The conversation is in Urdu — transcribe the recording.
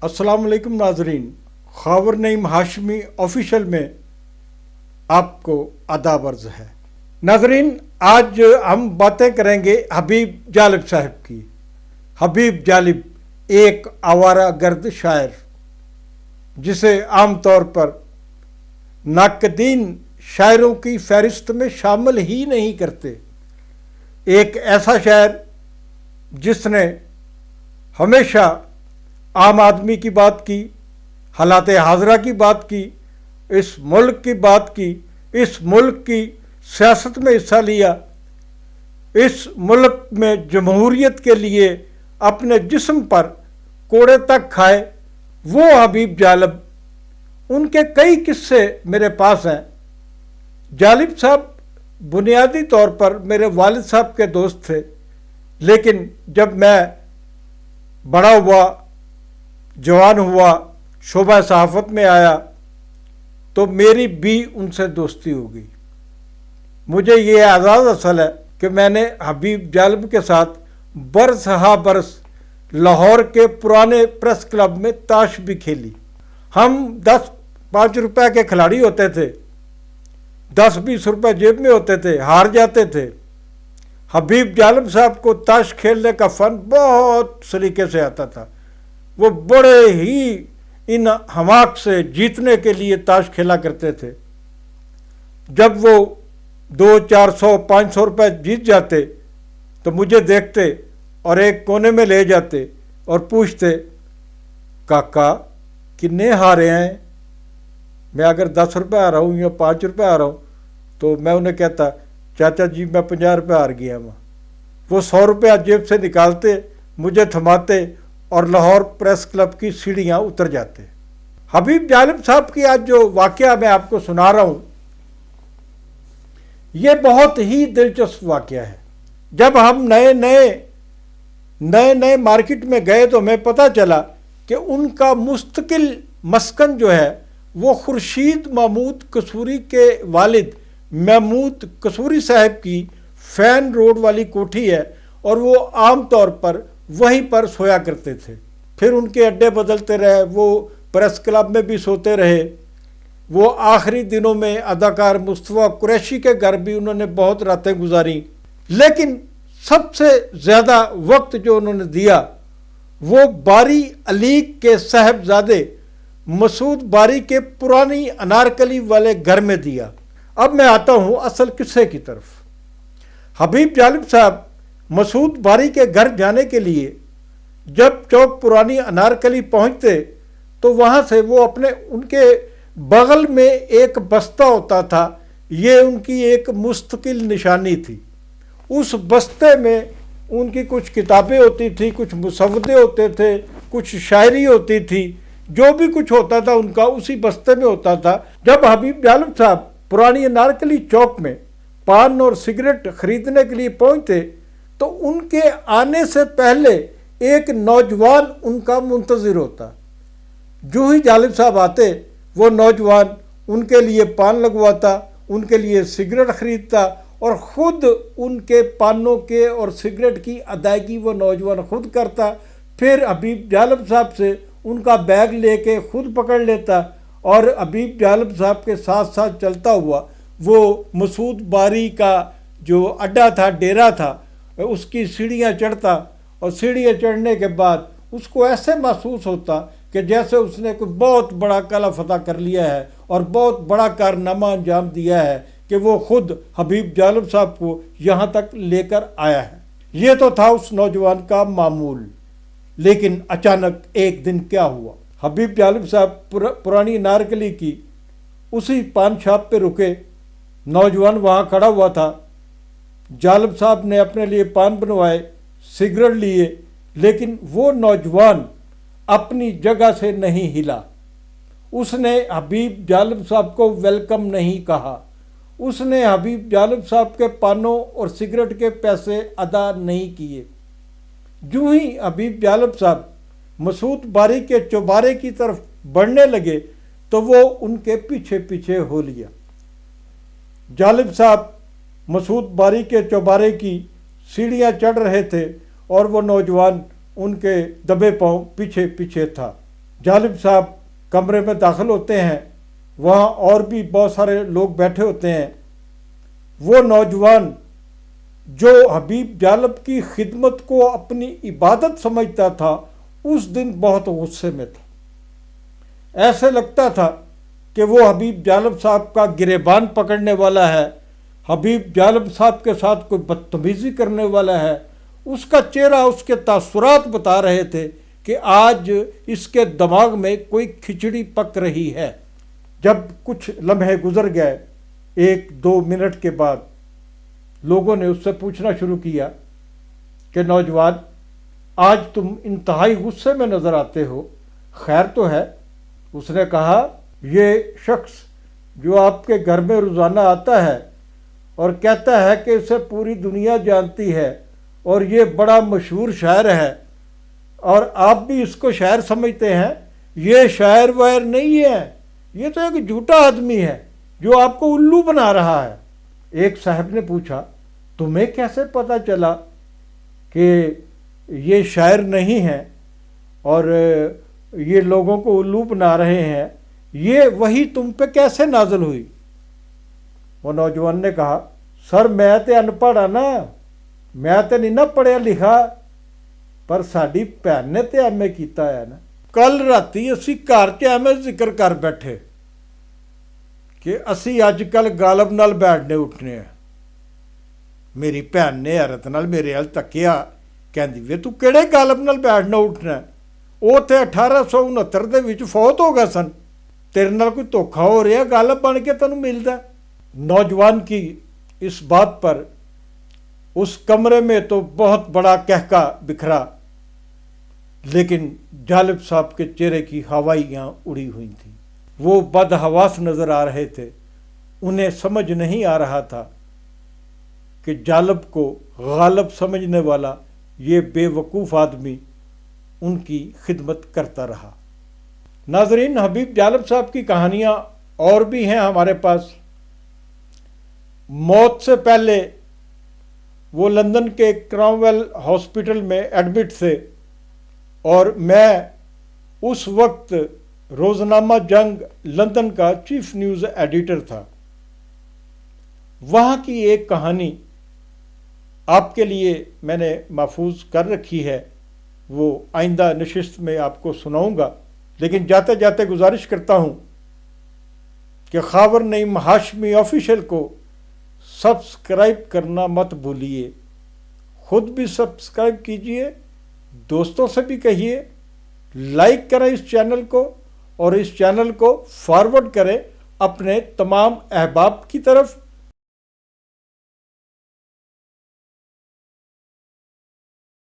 السلام علیکم ناظرین، خاور نعیم ہاشمی آفیشل میں آپ کو آداب عرض ہے۔ ناظرین، آج ہم باتیں کریں گے حبیب جالب صاحب کی۔ حبیب جالب ایک آوارہ گرد شاعر جسے عام طور پر ناقدین شاعروں کی فہرست میں شامل ہی نہیں کرتے، ایک ایسا شاعر جس نے ہمیشہ عام آدمی کی بات کی، حالات حاضرہ کی بات کی، اس ملک کی بات کی، اس ملک کی سیاست میں حصہ لیا، اس ملک میں جمہوریت کے لیے اپنے جسم پر کوڑے تک کھائے، وہ حبیب جالب۔ ان کے کئی قصے میرے پاس ہیں۔ جالب صاحب بنیادی طور پر میرے والد صاحب کے دوست تھے، لیکن جب میں بڑا ہوا، جوان ہوا، شعبہ صحافت میں آیا تو میری بھی ان سے دوستی ہو گئی۔ مجھے یہ اعزاز حاصل ہے کہ میں نے حبیب جالب کے ساتھ برس ہا برس لاہور کے پرانے پریس کلب میں تاش بھی کھیلی۔ ہم 10-5 روپے کے کھلاڑی ہوتے تھے، 10-20 روپے جیب میں ہوتے تھے، ہار جاتے تھے۔ حبیب جالب صاحب کو تاش کھیلنے کا فن بہت سلیقے سے آتا تھا۔ وہ بڑے ہی ان حماق سے جیتنے کے لیے تاش کھیلا کرتے تھے۔ جب وہ 200-400-500 روپے جیت جاتے تو مجھے دیکھتے اور ایک کونے میں لے جاتے اور پوچھتے، کاکا کتنے ہارے ہیں؟ میں اگر 10 روپے ہارا ہوں یا 5 روپے ہارا ہوں تو میں انہیں کہتا، چاچا جی میں 50 روپے ہار گیا ہوں۔ وہ 100 روپے جیب سے نکالتے، مجھے تھماتے اور لاہور پریس کلب کی سیڑھیاں اتر جاتے۔ حبیب جالب صاحب کی آج جو واقعہ میں آپ کو سنا رہا ہوں، یہ بہت ہی دلچسپ واقعہ ہے۔ جب ہم نئے مارکیٹ میں گئے تو ہمیں پتہ چلا کہ ان کا مستقل مسکن جو ہے وہ خورشید محمود قصوری کے والد محمود قصوری صاحب کی فین روڈ والی کوٹھی ہے، اور وہ عام طور پر وہیں پر سویا کرتے تھے۔ پھر ان کے اڈے بدلتے رہے، وہ پریس کلب میں بھی سوتے رہے۔ وہ آخری دنوں میں اداکار مصطفیٰ قریشی کے گھر بھی انہوں نے بہت راتیں گزاری، لیکن سب سے زیادہ وقت جو انہوں نے دیا وہ باری علیق کے صاحبزادے مسعود باری کے پرانی انارکلی والے گھر میں دیا۔ اب میں آتا ہوں اصل قصے کی طرف۔ حبیب جالب صاحب مسعود باری کے گھر جانے کے لیے جب چوک پرانی انارکلی پہنچتے تو وہاں سے وہ ان کے بغل میں ایک بستہ ہوتا تھا، یہ ان کی ایک مستقل نشانی تھی۔ اس بستے میں ان کی کچھ کتابیں ہوتی تھی، کچھ مسودے ہوتے تھے، کچھ شاعری ہوتی تھی، جو بھی کچھ ہوتا تھا ان کا اسی بستے میں ہوتا تھا۔ جب حبیب جالب صاحب پرانی انارکلی چوک میں پان اور سگریٹ خریدنے کے لیے پہنچتے تو ان کے آنے سے پہلے ایک نوجوان ان کا منتظر ہوتا۔ جو ہی جالب صاحب آتے وہ نوجوان ان کے لیے پان لگواتا، ان کے لیے سگریٹ خریدتا، اور خود ان کے پانوں کے اور سگریٹ کی ادائیگی وہ نوجوان خود کرتا۔ پھر حبیب جالب صاحب سے ان کا بیگ لے کے خود پکڑ لیتا، اور حبیب جالب صاحب کے ساتھ ساتھ چلتا ہوا وہ مسعود باری کا جو اڈا تھا، ڈیرا تھا، اس کی سیڑھیاں چڑھتا، اور سیڑھیاں چڑھنے کے بعد اس کو ایسے محسوس ہوتا کہ جیسے اس نے کوئی بہت بڑا قلعہ فتح کر لیا ہے اور بہت بڑا کارنامہ انجام دیا ہے کہ وہ خود حبیب جالب صاحب کو یہاں تک لے کر آیا ہے۔ یہ تو تھا اس نوجوان کا معمول، لیکن اچانک ایک دن کیا ہوا؟ حبیب جالب صاحب پرانی نارکلی کی اسی پان شاپ پہ رکے، نوجوان وہاں کھڑا ہوا تھا۔ جالب صاحب نے اپنے لیے پان بنوائے، سگریٹ لیے، لیکن وہ نوجوان اپنی جگہ سے نہیں ہلا۔ اس نے حبیب جالب صاحب کو ویلکم نہیں کہا، اس نے حبیب جالب صاحب کے پانوں اور سگریٹ کے پیسے ادا نہیں کیے۔ جو ہی حبیب جالب صاحب مسعود باری کے چوبارے کی طرف بڑھنے لگے تو وہ ان کے پیچھے پیچھے ہو لیا۔ جالب صاحب مسعود باری کے چوبارے کی سیڑھیاں چڑھ رہے تھے اور وہ نوجوان ان کے دبے پاؤں پیچھے پیچھے تھا۔ جالب صاحب کمرے میں داخل ہوتے ہیں، وہاں اور بھی بہت سارے لوگ بیٹھے ہوتے ہیں۔ وہ نوجوان جو حبیب جالب کی خدمت کو اپنی عبادت سمجھتا تھا، اس دن بہت غصے میں تھا۔ ایسے لگتا تھا کہ وہ حبیب جالب صاحب کا گریبان پکڑنے والا ہے، حبیب جالب صاحب کے ساتھ کوئی بدتمیزی کرنے والا ہے۔ اس کا چہرہ اس کے تاثرات بتا رہے تھے کہ آج اس کے دماغ میں کوئی کھچڑی پک رہی ہے۔ جب کچھ لمحے گزر گئے، 1-2 منٹ کے بعد لوگوں نے اس سے پوچھنا شروع کیا کہ نوجوان، آج تم انتہائی غصے میں نظر آتے ہو، خیر تو ہے؟ اس نے کہا، یہ شخص جو آپ کے گھر میں روزانہ آتا ہے اور کہتا ہے کہ اسے پوری دنیا جانتی ہے اور یہ بڑا مشہور شاعر ہے، اور آپ بھی اس کو شاعر سمجھتے ہیں، یہ شاعر وائر نہیں ہے، یہ تو ایک جھوٹا آدمی ہے جو آپ کو الو بنا رہا ہے۔ ایک صاحب نے پوچھا، تمہیں کیسے پتا چلا کہ یہ شاعر نہیں ہے اور یہ لوگوں کو الو بنا رہے ہیں، یہ وحی تم پہ کیسے نازل ہوئی؟ وہ نوجوان نے کہا، سر میں تے ان پڑھ ہاں نا، میں تے نہیں نہ پڑھیا لکھا، پر ساڈی بھن نے تے ایم اے کیتا ہے نا۔ کل راتی اسی گھر چ ایویں ذکر کر بیٹھے کہ اسی اج کل غالب نال بیٹھنے اٹھنے ہیں۔ میری بھن نے حیرت نال میرے ول تکیا، کہندی وے تو کہڑے غالب نال بیٹھنا اٹھنا ہے؟ وہ تے 1869 دے وچ فوت ہو گئے سن، تیرے نال کوئی دھوکھا ہو رہا، غالب بن کے تینوں ملدا۔ نوجوان کی اس بات پر اس کمرے میں تو بہت بڑا کہکا بکھرا، لیکن جالب صاحب کے چہرے کی ہوائیاں اڑی ہوئی تھیں۔ وہ بدحواس نظر آ رہے تھے۔ انہیں سمجھ نہیں آ رہا تھا کہ جالب کو غالب سمجھنے والا یہ بے وقوف آدمی ان کی خدمت کرتا رہا۔ ناظرین، حبیب جالب صاحب کی کہانیاں اور بھی ہیں ہمارے پاس۔ موت سے پہلے وہ لندن کے کرامویل ہاسپٹل میں ایڈمٹ تھے، اور میں اس وقت روزنامہ جنگ لندن کا چیف نیوز ایڈیٹر تھا۔ وہاں کی ایک کہانی آپ کے لیے میں نے محفوظ کر رکھی ہے، وہ آئندہ نشست میں آپ کو سناؤں گا، لیکن جاتے جاتے گزارش کرتا ہوں کہ خاور نعیم ہاشمی آفیشیل کو سبسکرائب کرنا مت بھولیے، خود بھی سبسکرائب کیجئے، دوستوں سے بھی کہیے، لائک کریں اس چینل کو، اور اس چینل کو فارورڈ کریں اپنے تمام احباب کی طرف۔